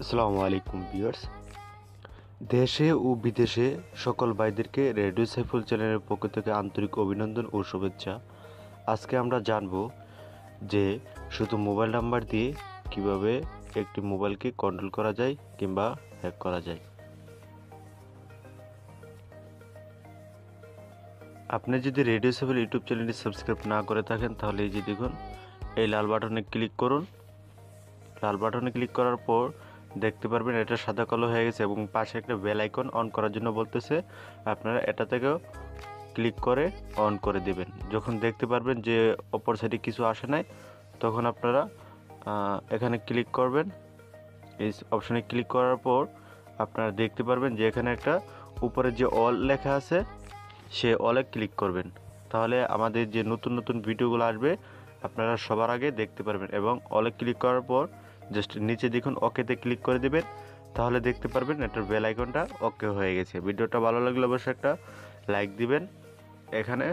আসসালামু আলাইকুম ভিউয়ার্স। দেশে ও বিদেশে সকল ভাইদেরকে রেডিও সাইফুল চ্যানেলের পক্ষ থেকে আন্তরিক অভিনন্দন ও শুভেচ্ছা। আজকে আমরা জানব যে শুধু মোবাইল নাম্বার দিয়ে কিভাবে একটি মোবাইলকে কন্ট্রোল করা যায় কিংবা হ্যাক করা যায়। আপনি যদি রেডিও সাইফুল ইউটিউব চ্যানেলটি সাবস্ক্রাইব না করে থাকেন তাহলে এই যে দেখুন এই লাল বাটনে ক্লিক করুন। লাল বাটনে ক্লিক করার পর দেখতে পারবেন এটা সাদা কালো হয়ে গেছে এবং পাশে একটা বেল আইকন অন করার জন্য বলতেছে। আপনারা এটা থেকেও ক্লিক করে অন করে দিবেন। যখন দেখতে পারবেন যে অপর সাইডে কিছু আসে নাই তখন আপনারা এখানে ক্লিক করবেন। এই অপশনে ক্লিক করার পর আপনারা দেখতে পারবেন যে এখানে একটা উপরে যে অল লেখা আছে সে অলে ক্লিক করবেন। তাহলে আমাদের যে নতুন নতুন ভিডিওগুলো আসবে আপনারা সবার আগে দেখতে পারবেন। এবং অলে ক্লিক করার পর জাস্ট নিচে দেখুন ওকেতে ক্লিক করে দেবেন। তাহলে দেখতে পারবেন এটার বেল আইকনটা ওকে হয়ে গেছে। ভিডিওটা ভালো লাগলে অবশ্যই একটা লাইক দিবেন। এখানে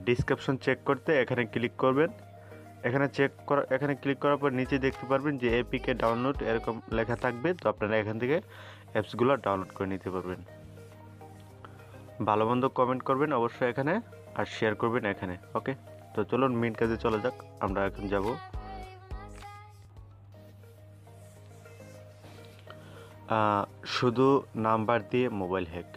ডিসক্রিপশন চেক করতে এখানে ক্লিক করবেন। এখানে ক্লিক করার পর নিচে দেখতে পারবেন যে এপিকে ডাউনলোড এরকম লেখা থাকবে। তো আপনারা এখান থেকে অ্যাপসগুলো ডাউনলোড করে নিতে পারবেন। ভালো মন্দ কমেন্ট করবেন অবশ্যই এখানে, আর শেয়ার করবেন এখানে। ওকে, তো চলুন মেইন কাজে চলে যাক। আমরা এখন যাব শুধু নাম্বার দিয়ে মোবাইল হ্যাক।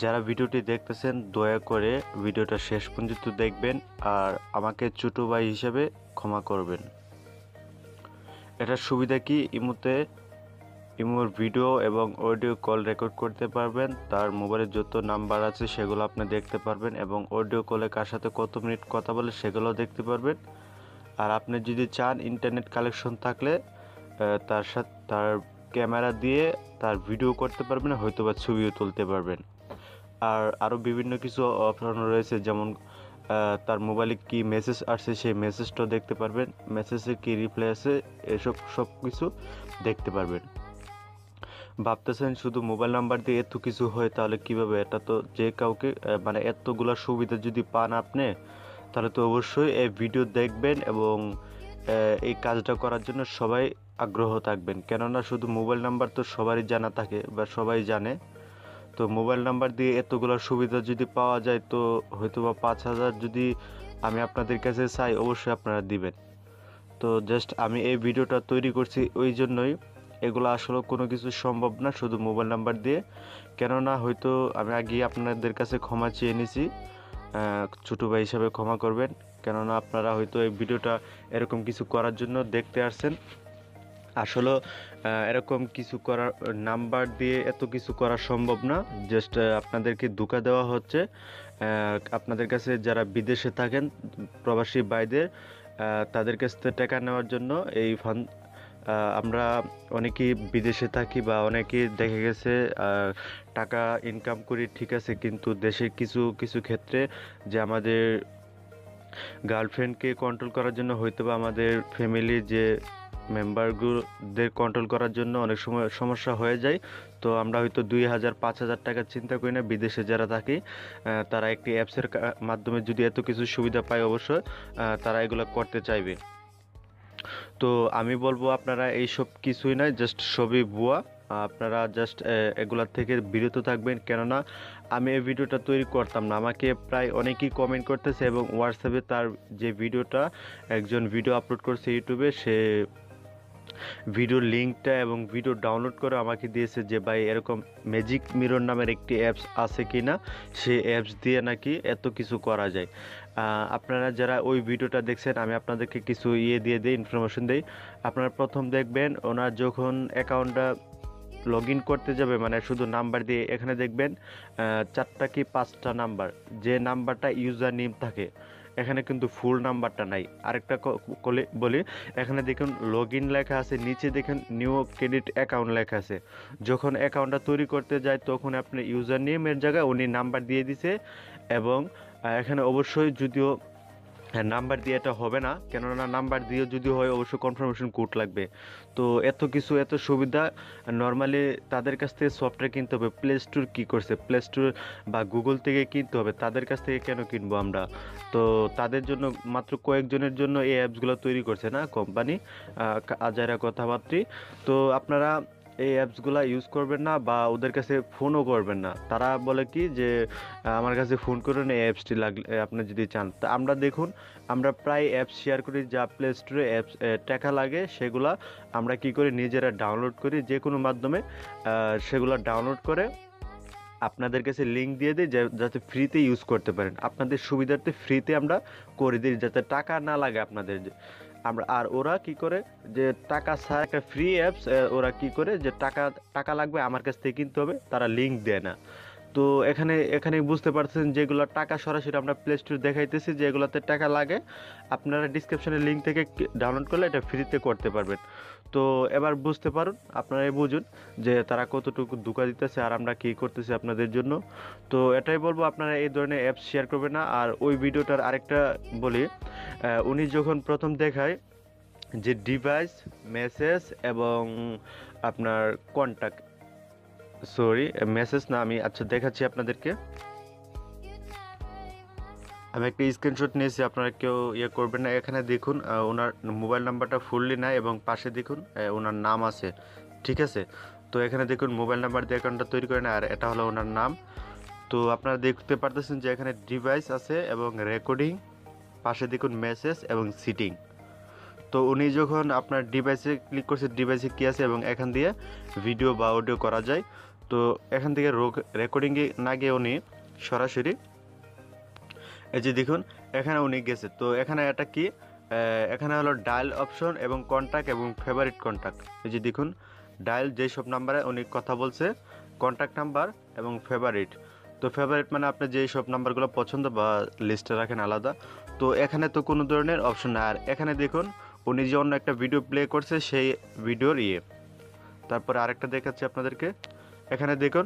যারা ভিডিওটি দেখতেছেন দয়া করে ভিডিওটা শেষ পর্যন্ত দেখবেন আর আমাকে ছোটো ভাই হিসেবে ক্ষমা করবেন। এটার সুবিধা কি, ইমোর ভিডিও এবং অডিও কল রেকর্ড করতে পারবেন। তার মোবাইলে যত নাম্বার আছে সেগুলো আপনি দেখতে পারবেন এবং অডিও কলে কার সাথে কত মিনিট কথা বলে সেগুলো দেখতে পারবেন। আর আপনি যদি চান ইন্টারনেট কানেকশন থাকলে তার ক্যামেরা দিয়ে তার ভিডিও করতে পারবেন, হয়তো বা ছবিও তুলতে পারবেন। আর আরও বিভিন্ন কিছু অপশন রয়েছে, যেমন তার মোবাইলে কি মেসেজ আসছে সেই মেসেজটাও দেখতে পারবেন, মেসেজে কি রিপ্লাই আছে এসব সব কিছু দেখতে পারবেন। ভাবতেছেন শুধু মোবাইল নাম্বার দিয়ে এত কিছু হয়, তাহলে কিভাবে? এটা তো যে কাউকে মানে এতগুলো সুবিধা যদি পান আপনি, তাহলে তো অবশ্যই এই ভিডিও দেখবেন এবং এই কাজটা করার জন্য সবাই আগ্রহ থাকবেন। কেননা শুধু মোবাইল নাম্বার তো সবারই জানা থাকে বা সবাই জানে। তো মোবাইল নাম্বার দিয়ে এতগুলো সুবিধা যদি পাওয়া যায় তো হয়তো বা 5,000 যদি আমি আপনাদের কাছে চাই অবশ্যই আপনারা দিবেন। তো জাস্ট আমি এই ভিডিওটা তৈরি করছি ওই জন্যই। এগুলো আসলে কোনো কিছু সম্ভব না শুধু মোবাইল নাম্বার দিয়ে। কেননা হয়তো আমি আগে আপনাদের কাছে ক্ষমা চেয়ে নিছি, ছোটো ভাই হিসাবে ক্ষমা করবেন। কেননা আপনারা হয়তো এই ভিডিওটা এরকম কিছু করার জন্য দেখতে আসছেন। আসলে এরকম কিছু করার নাম্বার দিয়ে এত কিছু করা সম্ভব না। জাস্ট আপনাদেরকে ধোঁকা দেওয়া হচ্ছে। আপনাদের কাছে যারা বিদেশে থাকেন প্রবাসী ভাইদের, তাদের কাছ থেকে টাকা নেওয়ার জন্য এই ফান্ড। আমরা অনেকেই বিদেশে থাকি বা অনেকেই দেখে গেছে টাকা ইনকাম করি, ঠিক আছে, কিন্তু দেশের কিছু কিছু ক্ষেত্রে যে আমাদের গার্লফ্রেন্ডকে কন্ট্রোল করার জন্য হয়তো বা আমাদের ফ্যামিলির যে মেম্বারগুলোদের কন্ট্রোল করার জন্য অনেক সময় সমস্যা হয়ে যায়। তো আমরা হয়তো 2,000 5,000 টাকা চিন্তা করি না। বিদেশে যারা থাকি তারা একটি অ্যাপসের মাধ্যমে যদি এত কিছু সুবিধা পায় অবশ্যই তারা এগুলো করতে চাইবে। তো আমি বলবো আপনারা এইসব কিছুই নয়, জাস্ট সবই ভুয়া। আপনারা জাস্ট এগুলার থেকে বিরত থাকবেন। কেননা আমি এই ভিডিওটা তৈরি করতাম না, আমাকে প্রায় অনেকেই কমেন্ট করতেছে এবং হোয়াটসঅ্যাপে তার যে ভিডিওটা একজন ভিডিও আপলোড করছে ইউটিউবে, সে ভিডিওর লিঙ্কটা এবং ভিডিও ডাউনলোড করে আমাকে দিয়েছে যে ভাই এরকম ম্যাজিক মিরর নামের একটি অ্যাপস আছে কি না, সেই অ্যাপস দিয়ে নাকি এত কিছু করা যায়। আপনারা যারা ওই ভিডিওটা দেখছেন আমি আপনাদেরকে কিছু দিয়ে দিই, ইনফরমেশন দিই। আপনারা প্রথম দেখবেন ওনার যখন অ্যাকাউন্টটা লগ ইন করতে যাবে, মানে শুধু নাম্বার দিয়ে এখানে দেখবেন 4টা কি 5টা নাম্বার, যে নাম্বারটা ইউজার নেম থাকে এখানে কিন্তু ফুল নাম্বারটা নাই। আরেকটা বলি, এখানে দেখুন লগ ইন লেখা আছে, নিচে দেখুন নিউ ক্রেডিট অ্যাকাউন্ট লেখা আছে। যখন অ্যাকাউন্টটা তৈরি করতে যায় তখন আপনি ইউজার নেমের জায়গায় উনি নাম্বার দিয়ে দিছে। এবং এখানে অবশ্যই যদিও হ্যাঁ, নাম্বার দিয়ে এটা হবে না, কেননা নাম্বার দিয়ে যদি হয় অবশ্যই কনফার্মেশন কোড লাগবে। তো এত কিছু এত সুবিধা নর্মালি তাদের কাছ থেকে সফটওয়্যার কিনতে হবে। প্লে স্টোর কী করছে, প্লে স্টোর বা গুগল থেকে কিনতে হবে, তাদের কাছ থেকে কেন কিনবো আমরা? তো তাদের জন্য মাত্র কয়েকজনের জন্য এই অ্যাপসগুলো তৈরি করছে না কোম্পানি, আজাইরা কথাবার্তি। তো আপনারা এই অ্যাপসগুলো ইউজ করবেন না বা ওদের কাছে ফোনও করবেন না। তারা বলে কি যে আমার কাছে ফোন করুন এই অ্যাপসটি লাগলে, আপনি যদি চান। তা আমরা দেখুন, আমরা প্রায় অ্যাপস শেয়ার করি যা প্লে স্টোরে অ্যাপস টাকা লাগে, সেগুলা আমরা কি করি নিজেরা ডাউনলোড করি যে কোনো মাধ্যমে। সেগুলো ডাউনলোড করে আপনাদের কাছে লিঙ্ক দিয়ে দিই যাতে ফ্রিতে ইউজ করতে পারেন, আপনাদের সুবিধার্থে ফ্রিতে আমরা করে দিই যাতে টাকা না লাগে আপনাদের। আমরা আর ওরা কি করে যে টাকা ছাড়া একটা ফ্রি অ্যাপস, ওরা কি করে যে টাকা টাকা লাগবে আমার কাছ থেকে কিনতে হবে, তারা লিঙ্ক দেয় না। তো এখানে বুঝতে পারছেন যেগুলো টাকা সরাসরি আমরা প্লে স্টোর দেখাইতেছি, যেগুলোতে টাকা লাগে আপনারা ডিসক্রিপশনের লিঙ্ক থেকে ডাউনলোড করলে এটা ফ্রিতে করতে পারবেন। তো এবার বুঝতে পারুন, আপনারাই বুঝুন যে তারা কতটুকু ধোঁকা দিতেছে আর আমরা কী করতেছি আপনাদের জন্য। তো এটাই বলবো, আপনারা এই ধরনের অ্যাপস শেয়ার করবেন না। আর ওই ভিডিওটার আরেকটা বলি, উনি যখন প্রথম দেখায় যে ডিভাইস, মেসেজ এবং আপনার কন্ট্যাক্ট, সরি মেসেজ না, আমি আচ্ছা দেখাচ্ছি আপনাদেরকে। আমি একটা স্ক্রিনশট নিয়েছি, আপনারা কেউ ইয়ে করবেন না। এখানে দেখুন ওনার মোবাইল নাম্বারটা ফুললি নাই এবং পাশে দেখুন ওনার নাম আছে, ঠিক আছে? তো এখানে দেখুন মোবাইল নাম্বার দিয়ে অ্যাকাউন্টটা তৈরি করে না, আর এটা হলো ওনার নাম। তো আপনারা দেখতে পারতেছেন যে এখানে ডিভাইস আছে এবং রেকর্ডিং, পাশে দেখুন মেসেজ এবং সিটিং। তো উনি যখন আপনার ডিভাইসে ক্লিক করছে, ডিভাইসে কী আছে এবং এখান দিয়ে ভিডিও বা অডিও করা যায়। তো এখান থেকে রেকর্ডিংয়ে না গিয়ে উনি সরাসরি এই যে দেখুন এখানে উনি গেছে। তো এখানে এটা কি, এখানে হলো ডায়াল অপশন এবং কন্ট্যাক্ট এবং ফেভারিট কন্ট্যাক্ট। এই যে দেখুন ডায়াল যেসব নাম্বারে উনি কথা বলছে, কন্ট্যাক্ট নাম্বার এবং ফেভারিট। তো ফেভারিট মানে আপনি যেই সব নাম্বারগুলো পছন্দ বা লিস্টে রাখেন আলাদা। তো এখানে তো কোনো ধরনের অপশন নাই। আর এখানে দেখুন উনি যে অন্য একটা ভিডিও প্লে করছে সেই ভিডিওর তারপরে আরেকটা দেখাচ্ছি আপনাদেরকে। এখানে দেখুন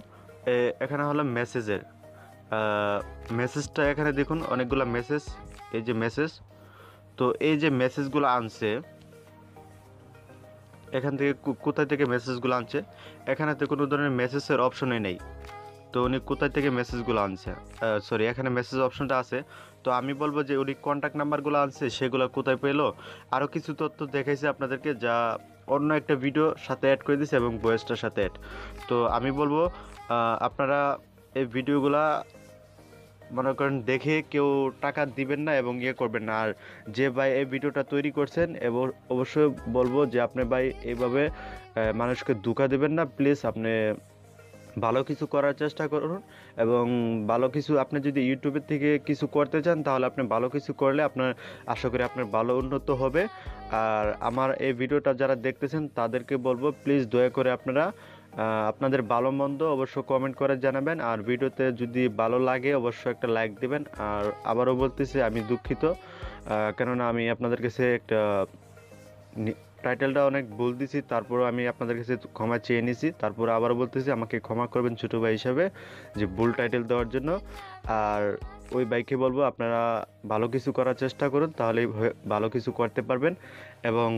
এখানে হলো মেসেজের মেসেজটা, এখানে দেখুন অনেকগুলো মেসেজ, এই যে মেসেজ। তো এই যে মেসেজগুলো আনছে এখান থেকে, কোথায় থেকে মেসেজগুলো আনছে, এখানে তো কোনো ধরনের মেসেজের অপশনই নেই। তো উনি কোথায় থেকে মেসেজগুলো আনছে, সরি এখানে মেসেজ অপশনটা আছে। তো আমি বলবো যে উনি কন্ট্যাক্ট নাম্বারগুলো আনছে সেগুলো কোথায় পেলো। আরও কিছু তথ্য দেখাইছে আপনাদেরকে যা অন্য একটা ভিডিও সাথে অ্যাড করে দিয়েছে এবং ভয়েসটার সাথে অ্যাড। তো আমি বলবো আপনারা এই ভিডিওগুলা মনে করেন দেখে কেউ টাকা দিবেন না এবং ইয়ে করবেন না। আর যে ভাই এই ভিডিওটা তৈরি করছেন এবং অবশ্যই বলবো যে আপনি ভাই এইভাবে মানুষকে ধোঁকা দেবেন না। প্লিজ আপনি ভালো কিছু করার চেষ্টা করুন এবং ভালো কিছু, আপনি যদি ইউটিউবের থেকে কিছু করতে চান তাহলে আপনি ভালো কিছু করলে আপনার আশা করি আপনার ভালো উন্নত হবে। আর আমার এই ভিডিওটা যারা দেখতেছেন তাদেরকে বলবো প্লিজ দয়া করে আপনারা আপনাদের ভালো মন্দ অবশ্য কমেন্ট করে জানাবেন। আর ভিডিওতে যদি ভালো লাগে অবশ্যই একটা লাইক দিবেন। আর আবারও বলতেছি আমি দুঃখিত, কেননা আমি আপনাদের কাছে একটা টাইটেলটা অনেক ভুল দিছি, তারপরও আমি আপনাদের কাছে ক্ষমা চেয়ে নিছি। তারপর আবারও বলতেছি আমাকে ক্ষমা করবেন ছোটো ভাই হিসাবে যে ভুল টাইটেল দেওয়ার জন্য। আর ওই ভাইকে বলবো আপনারা ভালো কিছু করার চেষ্টা করুন, তাহলেই ভালো কিছু করতে পারবেন। এবং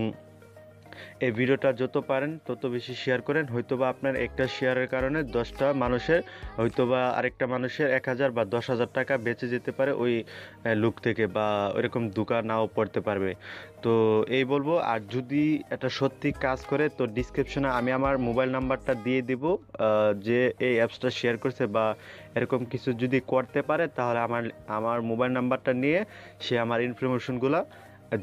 এই ভিডিওটা যত পারেন তত বেশি শেয়ার করেন। হয়তোবা আপনার একটা শেয়ারের কারণে 10টা মানুষের, হয়তোবা আরেকটা মানুষের 1000 বা 10,000 টাকা বেঁচে যেতে পারে ওই লুক থেকে, বা ওইরকম দোকান নাও পড়তে পারবে। তো এই বলবো, আর যদি এটা সত্যি কাজ করে তো ডিসক্রিপশনে আমি আমার মোবাইল নাম্বারটা দিয়ে দিব। যে এই অ্যাপসটা শেয়ার করছে বা এরকম কিছু যদি করতে পারে তাহলে আমার মোবাইল নাম্বারটা নিয়ে সে আমার ইনফরমেশনগুলো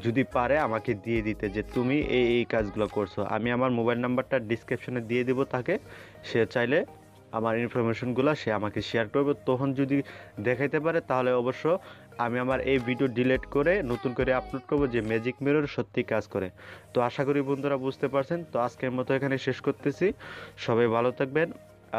যদি পারে আমাকে দিয়ে দিতে, যে তুমি এই কাজগুলো করছো। আমি আমার মোবাইল নাম্বারটা ডিসক্রিপশনে দিয়ে দেবো তাকে, সে চাইলে আমার ইনফরমেশনগুলো সে আমাকে শেয়ার করবে। তখন যদি দেখাইতে পারে তাহলে অবশ্য আমি আমার এই ভিডিও ডিলিট করে নতুন করে আপলোড করবো যে ম্যাজিক মিরর সত্যি কাজ করে। তো আশা করি বন্ধুরা বুঝতে পারছেন। তো আজকের মতো এখানে শেষ করতেছি, সবাই ভালো থাকবেন।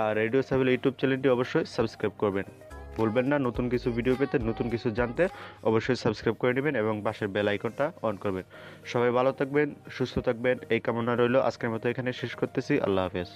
আর রেডিও সাবিল ইউটিউব চ্যানেলটি অবশ্যই সাবস্ক্রাইব করবেন, ভুলবেন না। নতুন কিছু ভিডিও পেতে, নতুন কিছু জানতে অবশ্যই সাবস্ক্রাইব করে নেবেন এবং পাশের বেল আইকনটা অন করবেন। সবাই ভালো থাকবেন, সুস্থ থাকবেন এই কামনা রইল। আজকের মতো এখানে শেষ করতেছি। আল্লাহ হাফেজ।